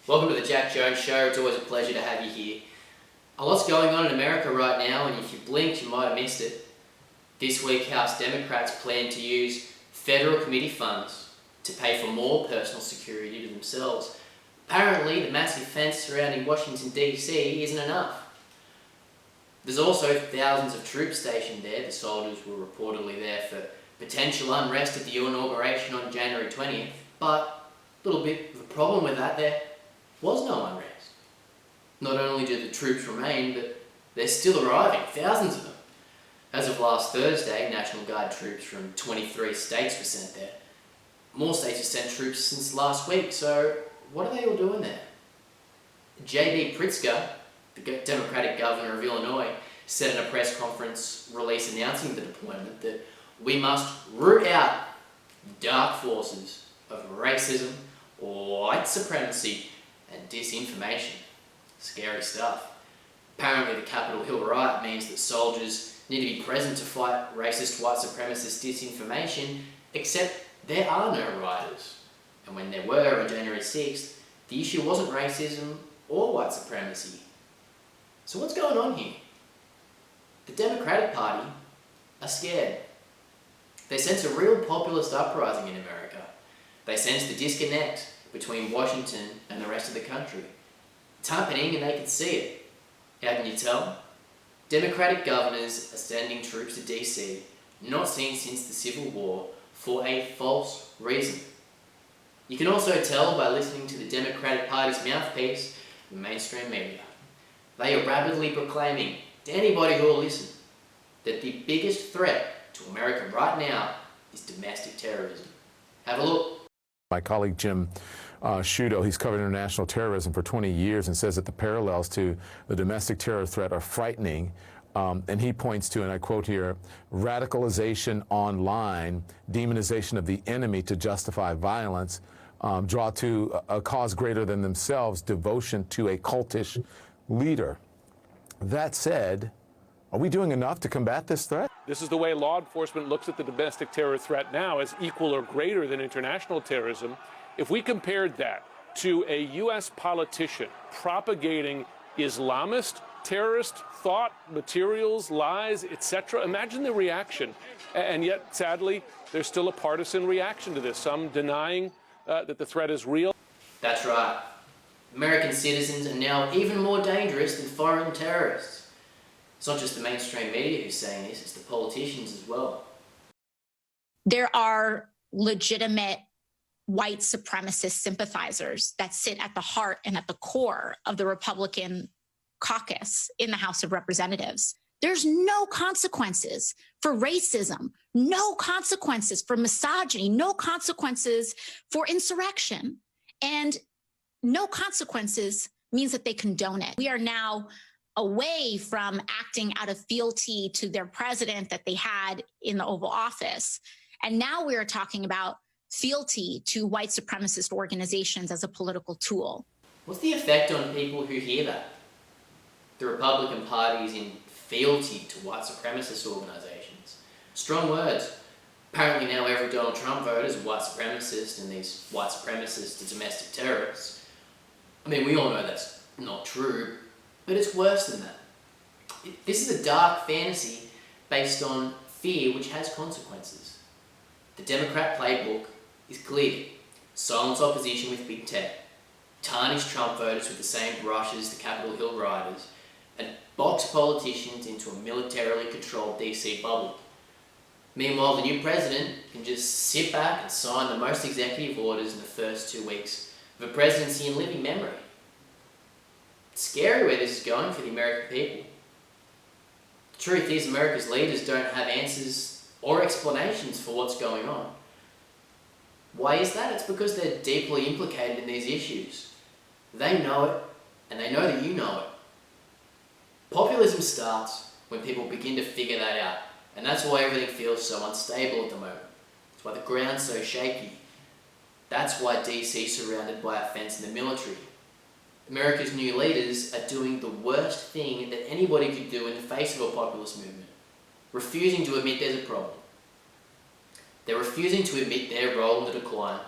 Welcome to the Jack Jones Show. It's always a pleasure to have you here. A lot's going on in America right now, and if you blinked, you might have missed it. This week, House Democrats plan to use federal committee funds to pay for more personal security to themselves. Apparently, the massive fence surrounding Washington, D.C. isn't enough. There's also thousands of troops stationed there. The soldiers were reportedly there for potential unrest at the inauguration on January 20th, but a little bit of a problem with that, there was no unrest. Not only do the troops remain, but they're still arriving, thousands of them. As of last Thursday, National Guard troops from 23 states were sent there. More states have sent troops since last week, so what are they all doing there? J.B. Pritzker, the Democratic governor of Illinois, said in a press conference release announcing the deployment that we must root out dark forces of racism, white supremacy, and disinformation. Scary stuff. Apparently the Capitol Hill riot means that soldiers need to be present to fight racist, white supremacist disinformation, except there are no rioters. And when there were on January 6th, the issue wasn't racism or white supremacy. So what's going on here? The Democratic Party are scared. They sense a real populist uprising in America. They sense the disconnect between Washington and the rest of the country. It's happening and they can see it. How can you tell? Democratic governors are sending troops to DC, not seen since the Civil War, for a false reason. You can also tell by listening to the Democratic Party's mouthpiece, the mainstream media. They are rapidly proclaiming to anybody who will listen that the biggest threat to America right now is domestic terrorism. Have a look. My colleague Jim Sciutto, he's covered international terrorism for 20 years and says that the parallels to the domestic terror threat are frightening. And he points to, and I quote here, radicalization online, demonization of the enemy to justify violence, draw to a cause greater than themselves, devotion to a cultish leader. That said, are we doing enough to combat this threat? This is the way law enforcement looks at the domestic terror threat now, as equal or greater than international terrorism. If we compared that to a U.S. politician propagating Islamist terrorist thought, materials, lies, etc., imagine the reaction. And yet, sadly, there's still a partisan reaction to this, some denying that the threat is real. That's right. American citizens are now even more dangerous than foreign terrorists. It's not just the mainstream media who's saying this, it's the politicians as well. There are legitimate white supremacist sympathizers that sit at the heart and at the core of the Republican caucus in the House of Representatives. There's no consequences for racism, no consequences for misogyny, no consequences for insurrection, and no consequences means that they condone it. We are now away from acting out of fealty to their president that they had in the Oval Office. And now we are talking about fealty to white supremacist organizations as a political tool. What's the effect on people who hear that? The Republican Party is in fealty to white supremacist organizations. Strong words. Apparently now every Donald Trump voter is a white supremacist, and these white supremacists are domestic terrorists. I mean, we all know that's not true, but it's worse than that. This is a dark fantasy based on fear which has consequences. The Democrat playbook is clear. Silence opposition with big tech, tarnish Trump voters with the same brush as the Capitol Hill rioters, and box politicians into a militarily controlled DC bubble. Meanwhile, the new president can just sit back and sign the most executive orders in the first 2 weeks of a presidency in living memory. It's scary where this is going for the American people. The truth is, America's leaders don't have answers or explanations for what's going on. Why is that? It's because they're deeply implicated in these issues. They know it, and they know that you know it. Populism starts when people begin to figure that out, and that's why everything feels so unstable at the moment. That's why the ground's so shaky. That's why DC's surrounded by a fence in the military. America's new leaders are doing the worst thing that anybody could do in the face of a populist movement, refusing to admit there's a problem. They're refusing to admit their role in the decline,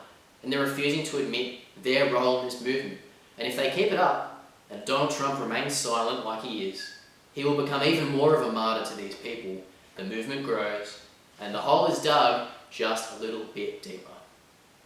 and they're refusing to admit their role in this movement. And if they keep it up, and Donald Trump remains silent like he is, he will become even more of a martyr to these people. The movement grows, and the hole is dug just a little bit deeper.